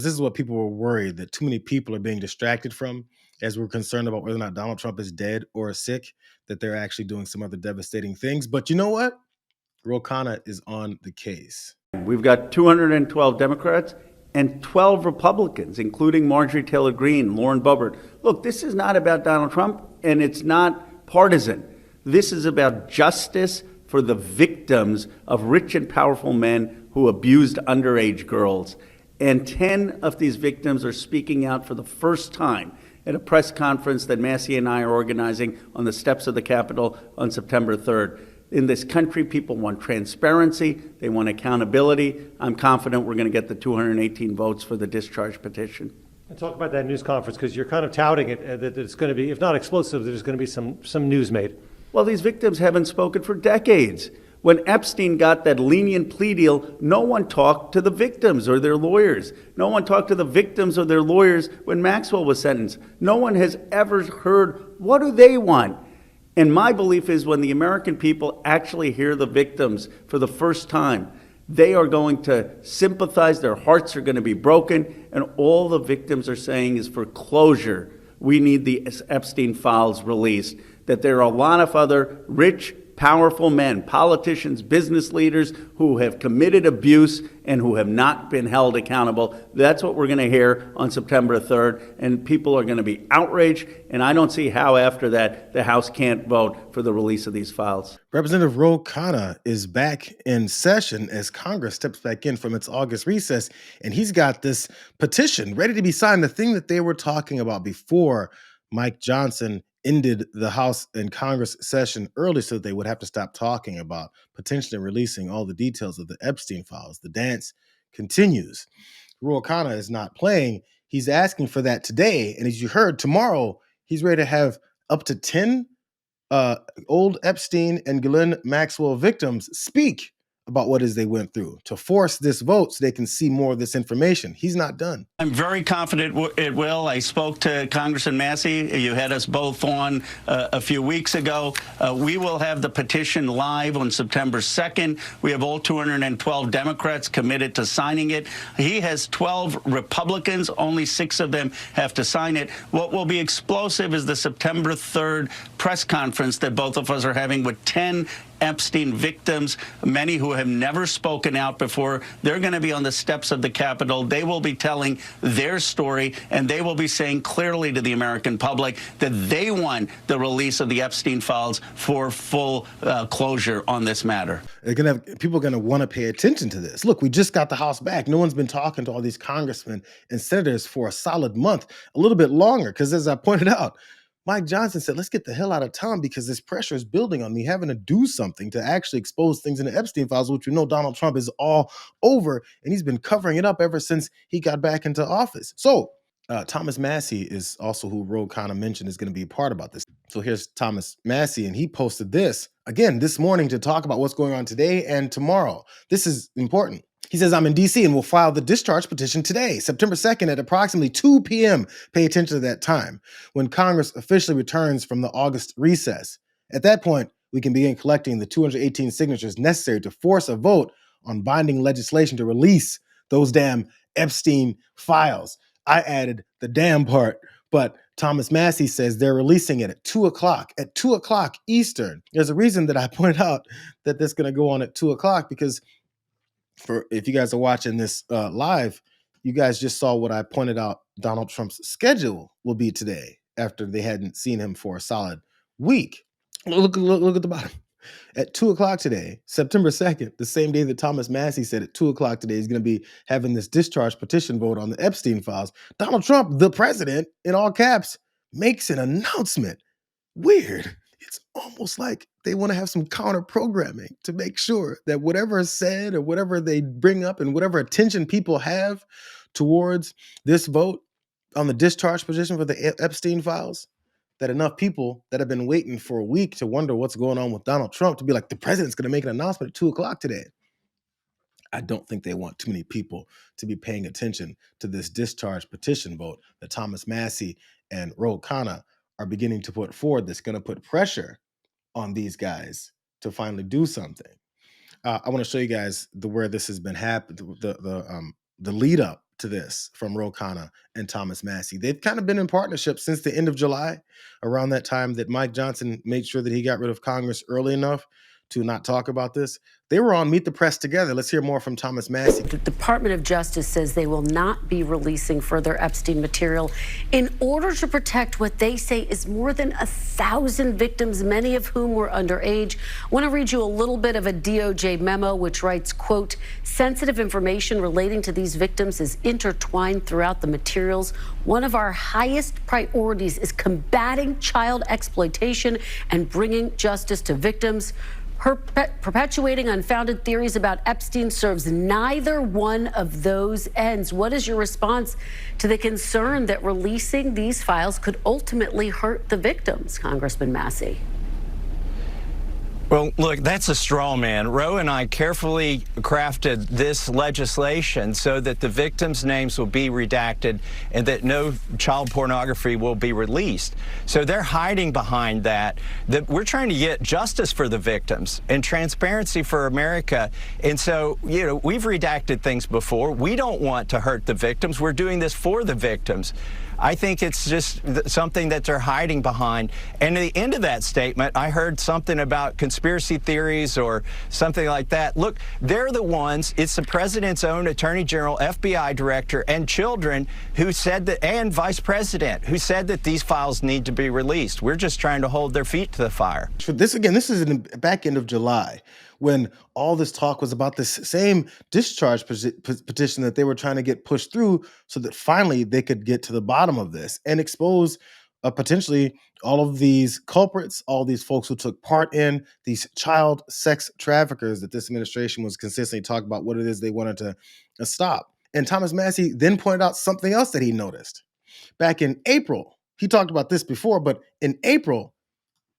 This is what people were worried that too many people are being distracted from, as we're concerned about whether or not Donald Trump is dead or sick, that they're actually doing some other devastating things. But you know what? Ro Khanna is on the case. We've got 212 Democrats and 12 Republicans, including Marjorie Taylor Greene, Lauren Boebert. Look, this is not about Donald Trump, and it's not partisan. This is about justice for the victims of rich and powerful men who abused underage girls. And 10 of these victims are speaking out for the first time at a press conference that Massie and I are organizing on the steps of the Capitol on September 3rd. In this country, people want transparency. They want accountability. I'm confident we're going to get the 218 votes for the discharge petition. And talk about that news conference, because you're kind of touting it, that it's going to be, if not explosive, there's going to be some news made. Well, these victims haven't spoken for decades. When Epstein got that lenient plea deal, no one talked to the victims or their lawyers. No one talked to the victims or their lawyers when Maxwell was sentenced. No one has ever heard, what do they want? And my belief is when the American people actually hear the victims for the first time, they are going to sympathize, their hearts are going to be broken, and all the victims are saying is for closure, we need the Epstein files released. That there are a lot of other rich, powerful men, politicians, business leaders who have committed abuse and who have not been held accountable. That's what we're going to hear on September 3rd, and people are going to be outraged, and I don't see how after that the House can't vote for the release of these files. Representative Ro Khanna is back in session as Congress steps back in from its August recess, and he's got this petition ready to be signed, the thing that they were talking about before Mike Johnson ended the House and Congress session early so that they would have to stop talking about potentially releasing all the details of the Epstein files. The dance continues. Ro Khanna is not playing. He's asking for that today. And as you heard, tomorrow, he's ready to have up to 10 old Epstein and Ghislaine Maxwell victims speak about what it is they went through to force this vote so they can see more of this information. He's not done. I'm very confident it will. I spoke to Congressman Massie. You had us both on a few weeks ago. We will have the petition live on September 2nd. We have all 212 Democrats committed to signing it. He has 12 Republicans. Only 6 of them have to sign it. What will be explosive is the September 3rd press conference that both of us are having with 10 Epstein victims, many who have never spoken out before. They're going to be on the steps of the Capitol. They will be telling their story, and they will be saying clearly to the American public that they want the release of the Epstein files for full closure on this matter. People are going to want to pay attention to this. Look, we just got the House back. No one's been talking to all these congressmen and senators for a solid month, a little bit longer, because as I pointed out, Mike Johnson said, let's get the hell out of town because this pressure is building on me having to do something to actually expose things in the Epstein files, which we know Donald Trump is all over, and he's been covering it up ever since he got back into office. So Thomas Massie is also who Ro Khanna mentioned is going to be a part about this. So here's Thomas Massie, and he posted this, again, this morning to talk about what's going on today and tomorrow. This is important. He says, I'm in D.C. and will file the discharge petition today, September 2nd at approximately 2 p.m. Pay attention to that time, when Congress officially returns from the August recess. At that point, we can begin collecting the 218 signatures necessary to force a vote on binding legislation to release those damn Epstein files. I added the damn part, but Thomas Massie says they're releasing it at 2 o'clock, at 2 o'clock Eastern. There's a reason that I pointed out that this is going to go on at 2 o'clock because if you guys are watching this live, you guys just saw what I pointed out Donald Trump's schedule will be today after they hadn't seen him for a solid week. Look at the bottom. At 2 o'clock today, September 2nd, the same day that Thomas Massie said at 2 o'clock today he's going to be having this discharge petition vote on the Epstein files, Donald Trump, the president, in all caps, makes an announcement. Weird. It's almost like they want to have some counter programming to make sure that whatever is said or whatever they bring up and whatever attention people have towards this vote on the discharge petition for the Epstein files, that enough people that have been waiting for a week to wonder what's going on with Donald Trump to be like, the president's going to make an announcement at 2 o'clock today. I don't think they want too many people to be paying attention to this discharge petition vote that Thomas Massie and Ro Khanna are beginning to put forward that's going to put pressure on these guys to finally do something. I want to show you guys where this has been happening, the the lead up to this from Ro Khanna and Thomas Massie. They've kind of been in partnership since the end of July, around that time that Mike Johnson made sure that he got rid of Congress early enough to not talk about this. They were on Meet the Press together. Let's hear more from Thomas Massie. The Department of Justice says they will not be releasing further Epstein material in order to protect what they say is more than 1,000 victims, many of whom were underage. I want to read you a little bit of a DOJ memo which writes, quote, sensitive information relating to these victims is intertwined throughout the materials. One of our highest priorities is combating child exploitation and bringing justice to victims. Perpetuating unfounded theories about Epstein serves neither one of those ends. What is your response to the concern that releasing these files could ultimately hurt the victims, Congressman Massie? Well, look, that's a straw man. Roe and I carefully crafted this legislation so that the victims' names will be redacted and that no child pornography will be released. So they're hiding behind that we're trying to get justice for the victims and transparency for America. And so, you know, we've redacted things before. We don't want to hurt the victims. We're doing this for the victims. I think it's just something that they're hiding behind. And at the end of that statement, I heard something about conspiracy theories or something like that. Look, they're the ones, it's the president's own attorney general, FBI director, and children who said that, and vice president, who said that these files need to be released. We're just trying to hold their feet to the fire. This is in the back end of July, when all this talk was about this same discharge petition that they were trying to get pushed through so that finally they could get to the bottom of this and expose potentially all of these culprits, all these folks who took part in these child sex traffickers that this administration was consistently talking about what it is they wanted to stop. And Thomas Massie then pointed out something else that he noticed. Back in April, he talked about this before, but in April,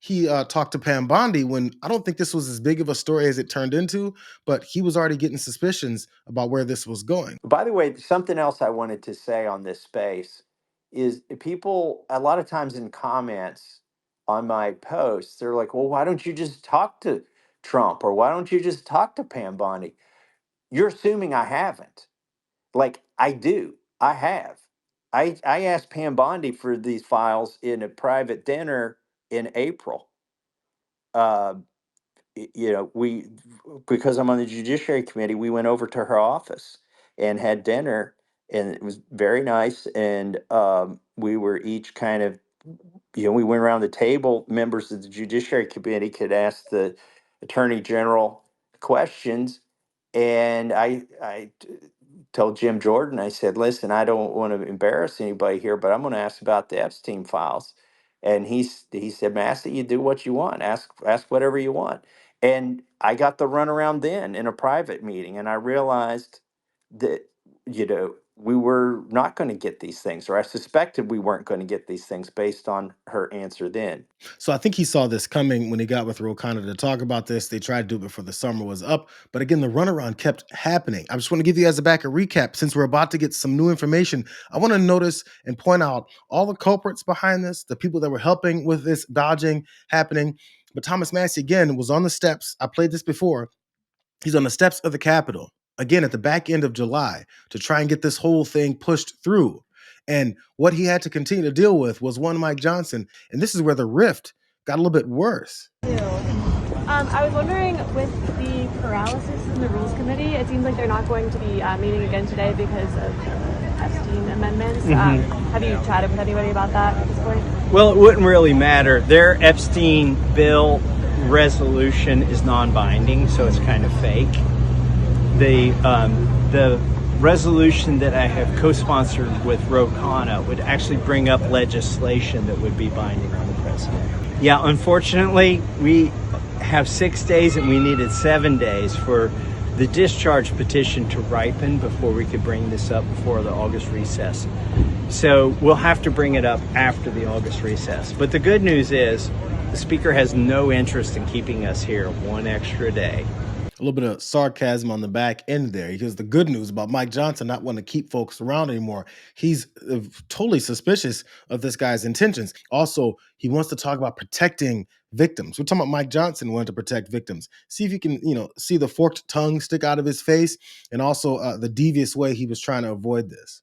he talked to Pam Bondi when I don't think this was as big of a story as it turned into, but he was already getting suspicions about where this was going. By the way, something else I wanted to say on this space is people, a lot of times in comments on my posts, they're like, well, why don't you just talk to Trump? Or why don't you just talk to Pam Bondi? You're assuming I haven't. Like, I do. I have. I asked Pam Bondi for these files in a private dinner in April. You know, because I'm on the Judiciary Committee, we went over to her office and had dinner, and it was very nice. And we were each kind of, you know, we went around the table. Members of the Judiciary Committee could ask the Attorney General questions, and told Jim Jordan, I said, listen, I don't want to embarrass anybody here, but I'm going to ask about the Epstein files. And he said, Massey, you do what you want. Ask whatever you want. And I got the runaround then in a private meeting, and I realized that, you know, we were not going to get these things, or I suspected we weren't going to get these things based on her answer then. So I think he saw this coming when he got with Ro Khanna to talk about this. They tried to do it before the summer was up. But again, the runaround kept happening. I just want to give you guys a recap. Since we're about to get some new information, I want to notice and point out all the culprits behind this, the people that were helping with this dodging happening. But Thomas Massie, again, was on the steps. I played this before. He's on the steps of the Capitol, again, at the back end of July, to try and get this whole thing pushed through. And what he had to continue to deal with was one Mike Johnson. And this is where the rift got a little bit worse. I was wondering, with the paralysis in the Rules Committee, it seems like they're not going to be meeting again today because of Epstein amendments. Have you chatted with anybody about that at this point? Well, it wouldn't really matter. Their Epstein bill resolution is non-binding, so it's kind of fake. The resolution that I have co-sponsored with Ro Khanna would actually bring up legislation that would be binding on the president. Yeah, unfortunately, we have 6 days and we needed 7 days for the discharge petition to ripen before we could bring this up before the August recess. So we'll have to bring it up after the August recess. But the good news is the Speaker has no interest in keeping us here one extra day. A little bit of sarcasm on the back end there, because the good news about Mike Johnson not wanting to keep folks around anymore, he's totally suspicious of this guy's intentions. Also, he wants to talk about protecting victims. We're talking about Mike Johnson wanted to protect victims. See if you can, see the forked tongue stick out of his face, and also the devious way he was trying to avoid this.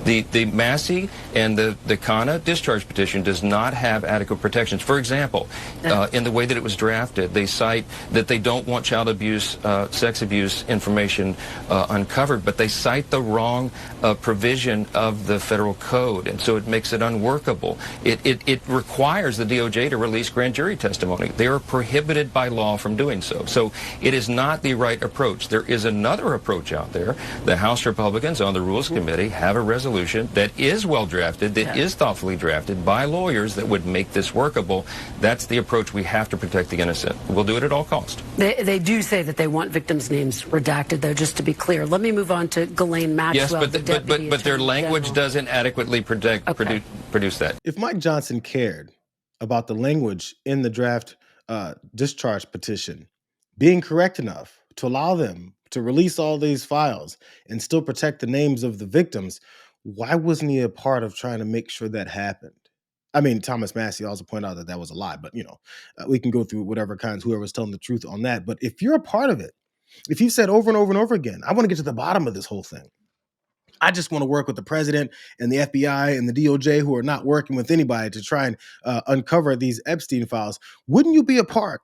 The Massie and the Khanna discharge petition does not have adequate protections. For example, in the way that it was drafted, they cite that they don't want child abuse, sex abuse information uncovered, but they cite the wrong provision of the federal code, and so it makes it unworkable. It requires the DOJ to release grand jury testimony. They are prohibited by law from doing so. So it is not the right approach. There is another approach out there. The House Republicans on the Rules Committee have a resolution that is well drafted, that is thoughtfully drafted by lawyers that would make this workable. That's the approach. We have to protect the innocent. We'll do it at all cost. They do say that they want victims' names redacted, though, just to be clear. Let me move on to Ghislaine Maxwell. Yes, but their language doesn't adequately produce that. If Mike Johnson cared about the language in the draft discharge petition being correct enough to allow them to release all these files and still protect the names of the victims, why wasn't he a part of trying to make sure that happened? I mean, Thomas Massie also pointed out that that was a lie, but we can go through whoever's telling the truth on that. But if you're a part of it, if you've said over and over and over again, I want to get to the bottom of this whole thing. I just want to work with the president and the FBI and the DOJ, who are not working with anybody to try and uncover these Epstein files. Wouldn't you be a part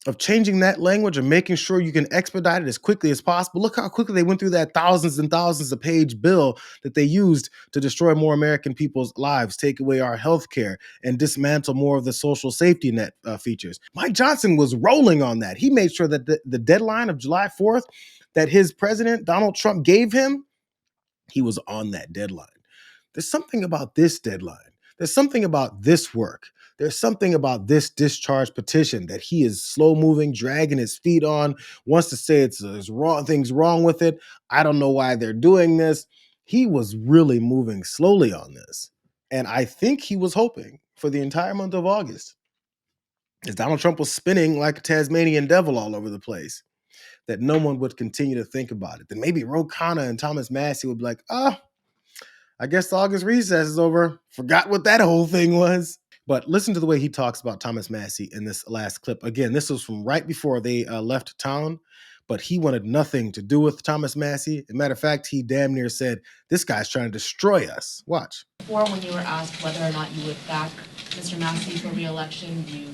of changing that language and making sure you can expedite it as quickly as possible? Look how quickly they went through that thousands and thousands of page bill that they used to destroy more American people's lives, take away our health care, and dismantle more of the social safety net features. Mike Johnson was rolling on that. He made sure that the deadline of July 4th that his president, Donald Trump, gave him, he was on that deadline. There's something about this deadline. There's something about this work. There's something about this discharge petition that he is slow moving, dragging his feet on, wants to say there's things wrong with it. I don't know why they're doing this. He was really moving slowly on this. And I think he was hoping for the entire month of August, as Donald Trump was spinning like a Tasmanian devil all over the place, that no one would continue to think about it. Then maybe Khanna and Thomas Massie would be like, I guess the August recess is over. Forgot what that whole thing was. But listen to the way he talks about Thomas Massie in this last clip. Again, this was from right before they left town, but he wanted nothing to do with Thomas Massie. As a matter of fact, he damn near said, this guy's trying to destroy us. Watch. Before, when you were asked whether or not you would back Mr. Massie for re-election, you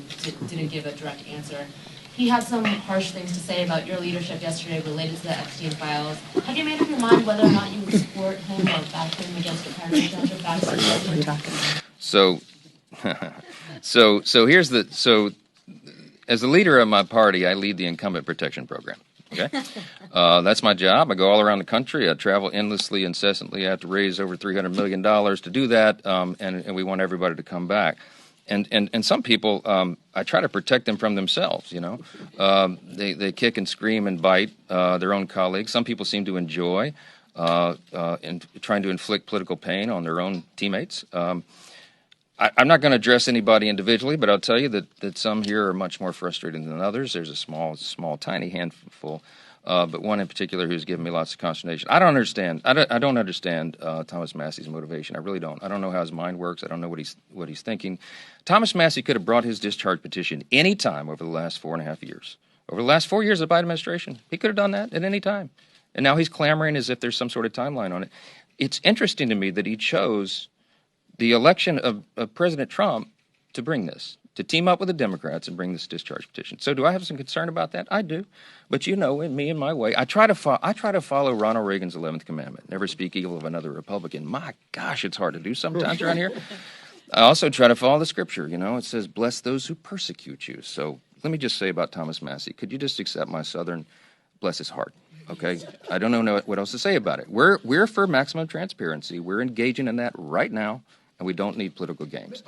didn't give a direct answer. He had some harsh things to say about your leadership yesterday related to the Epstein files. Have you made up your mind whether or not you would support him or back him against your parents' judge or back him? So here's as the leader of my party, I lead the incumbent protection program. Okay, that's my job. I go all around the country. I travel endlessly, incessantly. I have to raise over $300 million to do that, and we want everybody to come back. And some people, I try to protect them from themselves. They kick and scream and bite their own colleagues. Some people seem to enjoy trying to inflict political pain on their own teammates. I'm not going to address anybody individually, but I'll tell you that some here are much more frustrated than others. There's a small, tiny handful, but one in particular who's given me lots of consternation. I don't understand Thomas Massie's motivation. I really don't. I don't know how his mind works. I don't know what he's thinking. Thomas Massie could have brought his discharge petition any time over the last 4.5 years. Over the last 4 years of the Biden administration, he could have done that at any time. And now he's clamoring as if there's some sort of timeline on it. It's interesting to me that he chose the election of President Trump to bring this, to team up with the Democrats and bring this discharge petition. So do I have some concern about that? I do. But in me and my way, I try to follow Ronald Reagan's 11th commandment, never speak evil of another Republican. My gosh, it's hard to do sometimes around here. I also try to follow the scripture. It says, bless those who persecute you. So let me just say about Thomas Massie, could you just accept my Southern, bless his heart? Okay, I don't know what else to say about it. We're for maximum transparency. We're engaging in that right now, and we don't need political games.